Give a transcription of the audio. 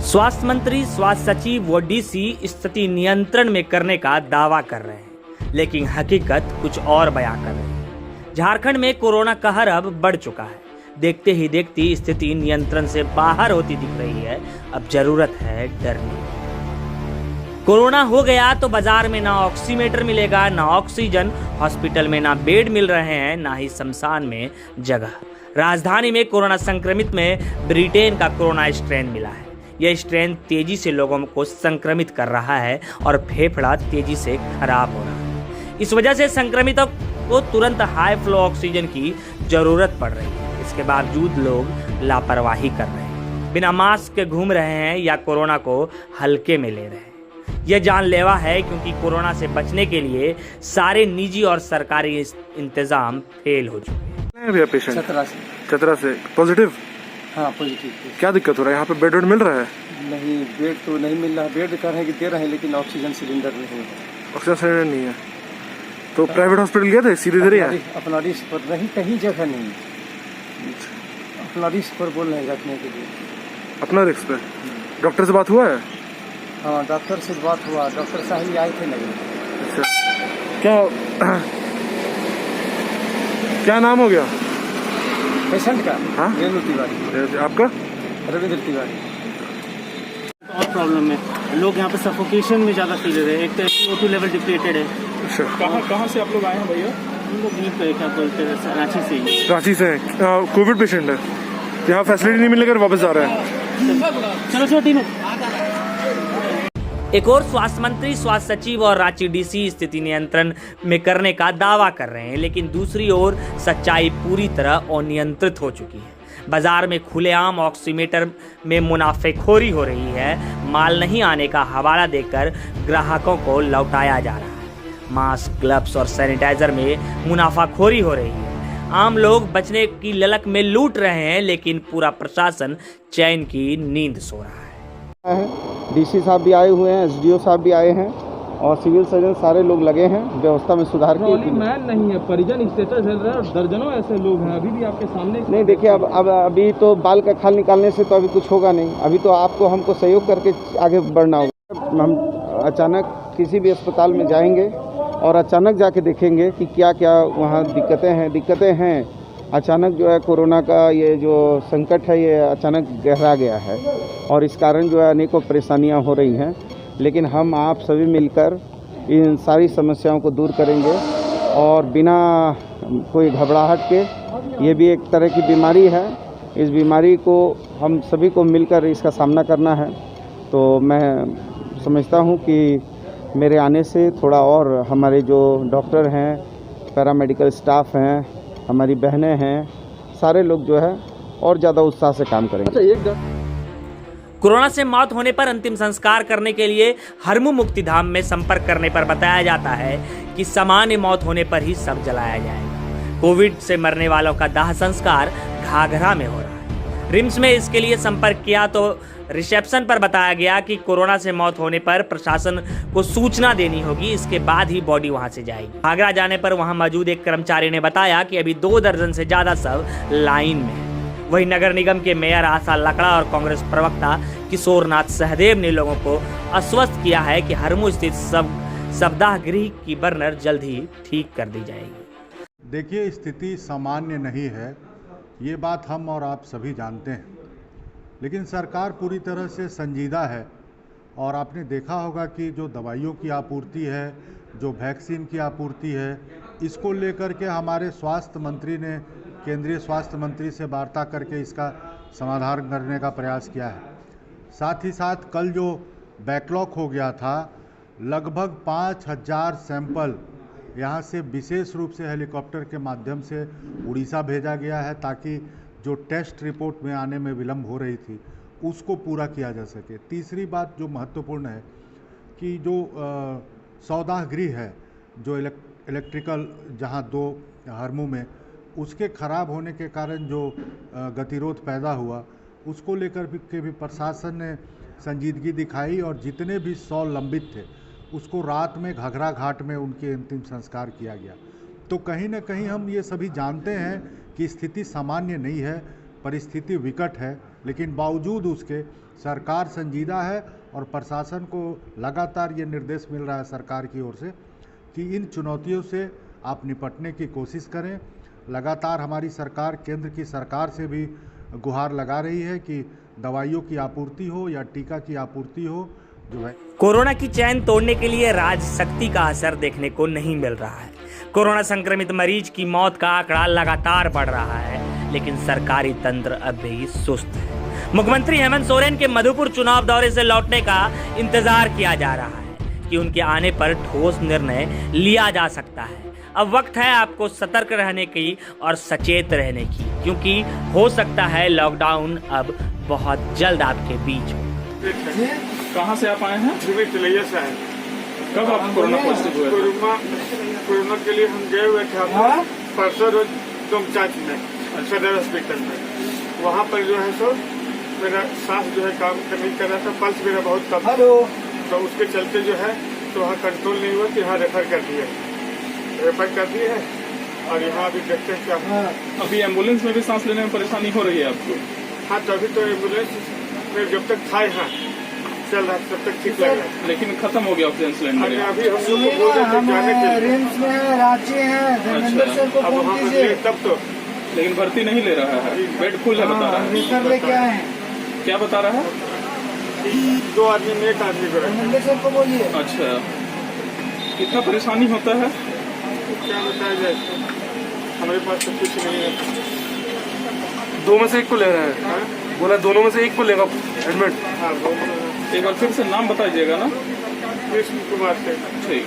स्वास्थ्य मंत्री, स्वास्थ्य सचिव व डीसी स्थिति नियंत्रण में करने का दावा कर रहे हैं, लेकिन हकीकत कुछ और बयां कर रही है। झारखंड में कोरोना कहर अब बढ़ चुका है। देखते ही देखती स्थिति नियंत्रण से बाहर होती दिख रही है। अब जरूरत है डरने की। कोरोना हो गया तो बाजार में ना ऑक्सीमीटर मिलेगा, ना ऑक्सीजन, हॉस्पिटल में ना बेड मिल रहे हैं, ना ही शमशान में जगह। राजधानी में कोरोना संक्रमित में ब्रिटेन का कोरोना स्ट्रेन मिला है। यह स्ट्रेन तेजी से लोगों को संक्रमित कर रहा है और फेफड़ा तेजी से खराब हो रहा है। इस वजह से संक्रमितों को तुरंत हाई फ्लो ऑक्सीजन की जरूरत पड़ रही है। इसके बावजूद लोग लापरवाही कर रहे हैं, बिना मास्क के घूम रहे हैं या कोरोना को हल्के में ले रहे हैं। यह जानलेवा है, क्योंकि कोरोना से बचने के लिए सारे निजी और सरकारी इंतजाम फेल हो चुके हैं। भैया पेशेंट चतरा से पॉजिटिव? हाँ पॉजिटिव। क्या दिक्कत हो रहा है? यहाँ पे बेड वेड मिल रहा है? नहीं, बेड तो नहीं मिल रहा। बेड कर रहे हैं कि दे रहे हैं, लेकिन ऑक्सीजन सिलेंडर नहीं है। ऑक्सीजन सिलेंडर नहीं है तो प्राइवेट हॉस्पिटल गए थे? सीधे इधर ही है? अपना रिस्क पर नहीं, कहीं जगह नहीं। अपना रिस्क पर बोल रहे हैं रखने के लिए। अपना रिस्क पे? डॉक्टर से बात हुआ है? हाँ डॉक्टर से बात हुआ। डॉक्टर साहब ही आए थे नहीं। अच्छा, क्या नाम हो गया पेशेंट का? हाँ? रेणु तिवारी। आपका? रविंद्र तिवारी। और प्रॉब्लम है, लोग यहाँ पे सफोकेशन में ज़्यादा फील रहे हैं। एक तो SpO2 लेवल डिप्लीटेड है। अच्छा, कहाँ से आप लोग आए हैं भैया? हम लोग यहीं पे क्या बोलते हैं, रांची से ही। रांची से? कोविड पेशेंट है, यहाँ फैसिलिटी नहीं मिलने कर वापस जा रहे हैं। चलो टीम। एक और स्वास्थ्य मंत्री, स्वास्थ्य सचिव और रांची डीसी स्थिति नियंत्रण में करने का दावा कर रहे हैं, लेकिन दूसरी ओर सच्चाई पूरी तरह अनियंत्रित हो चुकी है। बाजार में खुलेआम ऑक्सीमीटर में मुनाफेखोरी हो रही है। माल नहीं आने का हवाला देकर ग्राहकों को लौटाया जा रहा है। मास्क, ग्लव्स और सैनिटाइजर में मुनाफाखोरी हो रही है। आम लोग बचने की ललक में लूट रहे हैं, लेकिन पूरा प्रशासन चैन की नींद सो रहा है। डीसी साहब भी आए हुए हैं, SDO साहब भी आए हैं और सिविल सर्जन, सारे लोग लगे हैं व्यवस्था में सुधार के लिए। मैन नहीं है, परिजन स्टेटस है और दर्जनों ऐसे लोग हैं अभी भी आपके सामने। नहीं देखिए, अब अभी तो बाल का खाल निकालने से तो अभी कुछ होगा नहीं। अभी तो आपको हमको सहयोग करके आगे बढ़ना होगा। हम अचानक किसी भी अस्पताल में जाएंगे और अचानक जाके देखेंगे कि क्या क्या वहाँ दिक्कतें हैं। अचानक जो है कोरोना का ये जो संकट है, ये अचानक गहरा गया है और इस कारण जो है अनेकों परेशानियाँ हो रही हैं। लेकिन हम आप सभी मिलकर इन सारी समस्याओं को दूर करेंगे और बिना कोई घबराहट के, ये भी एक तरह की बीमारी है, इस बीमारी को हम सभी को मिलकर इसका सामना करना है। तो मैं समझता हूँ कि मेरे आने से थोड़ा और हमारे जो डॉक्टर हैं, पैरामेडिकल स्टाफ हैं, हमारी बहनें हैं, सारे लोग जो है और ज़्यादा उत्साह से काम करेंगे। कोरोना से मौत होने पर अंतिम संस्कार करने के लिए हरमू मुक्तिधाम में संपर्क करने पर बताया जाता है कि सामान्य मौत होने पर ही सब जलाया जाएगा। कोविड से मरने वालों का दाह संस्कार घाघरा में हो रहा है। रिम्स में इसके लिए संपर्क किया तो रिसेप्शन पर बताया गया कि कोरोना से मौत होने पर प्रशासन को सूचना देनी होगी, इसके बाद ही बॉडी वहां से जाएगी। आगरा जाने पर वहां मौजूद एक कर्मचारी ने बताया कि अभी 2 दर्जन से ज्यादा शव लाइन में है। वहीं नगर निगम के मेयर आशा लकड़ा और कांग्रेस प्रवक्ता किशोरनाथ सहदेव ने लोगों को आश्वस्त किया है कि हरमू स्थित शवदाह गृह की बर्नर जल्द ही ठीक कर दी जाएगी। देखिए, स्थिति सामान्य नहीं है, ये बात हम और आप सभी जानते हैं, लेकिन सरकार पूरी तरह से संजीदा है। और आपने देखा होगा कि जो दवाइयों की आपूर्ति है, जो वैक्सीन की आपूर्ति है, इसको लेकर के हमारे स्वास्थ्य मंत्री ने केंद्रीय स्वास्थ्य मंत्री से वार्ता करके इसका समाधान करने का प्रयास किया है। साथ ही साथ कल जो बैकलॉग हो गया था, लगभग 5000 सैंपल यहाँ से विशेष रूप से हेलीकॉप्टर के माध्यम से उड़ीसा भेजा गया है, ताकि जो टेस्ट रिपोर्ट में आने में विलम्ब हो रही थी उसको पूरा किया जा सके। तीसरी बात जो महत्वपूर्ण है कि जो सौदाह गृह है, जो इलेक्ट्रिकल जहाँ 2 हरमू में, उसके ख़राब होने के कारण जो गतिरोध पैदा हुआ, उसको लेकर भी प्रशासन ने संजीदगी दिखाई और जितने भी 100 लंबित थे उसको रात में घघरा घाट में उनके अंतिम संस्कार किया गया। तो कहीं ना कहीं हम ये सभी जानते हैं कि स्थिति सामान्य नहीं है। परिस्थिति विकट है, लेकिन बावजूद उसके सरकार संजीदा है और प्रशासन को लगातार ये निर्देश मिल रहा है सरकार की ओर से कि इन चुनौतियों से आप निपटने की कोशिश करें। लगातार हमारी सरकार केंद्र की सरकार से भी गुहार लगा रही है कि दवाइयों की आपूर्ति हो या टीका की आपूर्ति हो जो है। कोरोना की चैन तोड़ने के लिए राजशक्ति का असर देखने को नहीं मिल रहा है। कोरोना संक्रमित मरीज की मौत का आंकड़ा लगातार बढ़ रहा है, लेकिन सरकारी तंत्र अब भी सुस्त है। मुख्यमंत्री हेमंत सोरेन के मधुपुर चुनाव दौरे से लौटने का इंतजार किया जा रहा है कि उनके आने पर ठोस निर्णय लिया जा सकता है। अब वक्त है आपको सतर्क रहने की और सचेत रहने की, क्योंकि हो सकता है लॉकडाउन अब बहुत जल्द आपके बीच हो। कहाँ से आप आए हैं? तिलैया से आए। कब आप कोरोना पॉजिटिव हुए? कोरोना के लिए हम गए हुए थे परसों रोज तुमचाच में सदर हॉस्पिटल में। वहाँ पर जो है सो मेरा सांस जो है काम नहीं कर रहा था, पल्स मेरा बहुत कम था, तो उसके चलते जो है तो वहाँ कंट्रोल नहीं हुआ, तो यहाँ रेफर कर दिए है और यहाँ अभी देखते हैं क्या। अभी एम्बुलेंस में भी सांस लेने में परेशानी हो रही है आपको? हाँ, तो अभी तो एम्बुलेंस में जब तक था यहाँ चल रहा तब तक ठीक लग रहा है, लेकिन खत्म हो गया ऑक्सीजन सिलेंडर। अभी हम लोग को बोल रहे थे जाने के लिए। रिम्स में है, रांची है, अब वहाँ पर तब तो लेकिन भर्ती नहीं ले रहा है, बेड फुल है बता रहा है। रेफर लेके आए हैं। क्या बता रहा है? 2 आदमी में 1 आदमी को रखा। सर को बोलिए। अच्छा, कितना परेशानी होता है? क्या बताया जाए, हमारे पास तो कुछ नहीं है। 2 में से 1 को ले रहा है। हाँ? बोला दोनों में से 1 को लेगा एडमिट। हाँ, एक बार फिर से नाम बताइएगा ना। कृष्ण कुमार से। ठीक।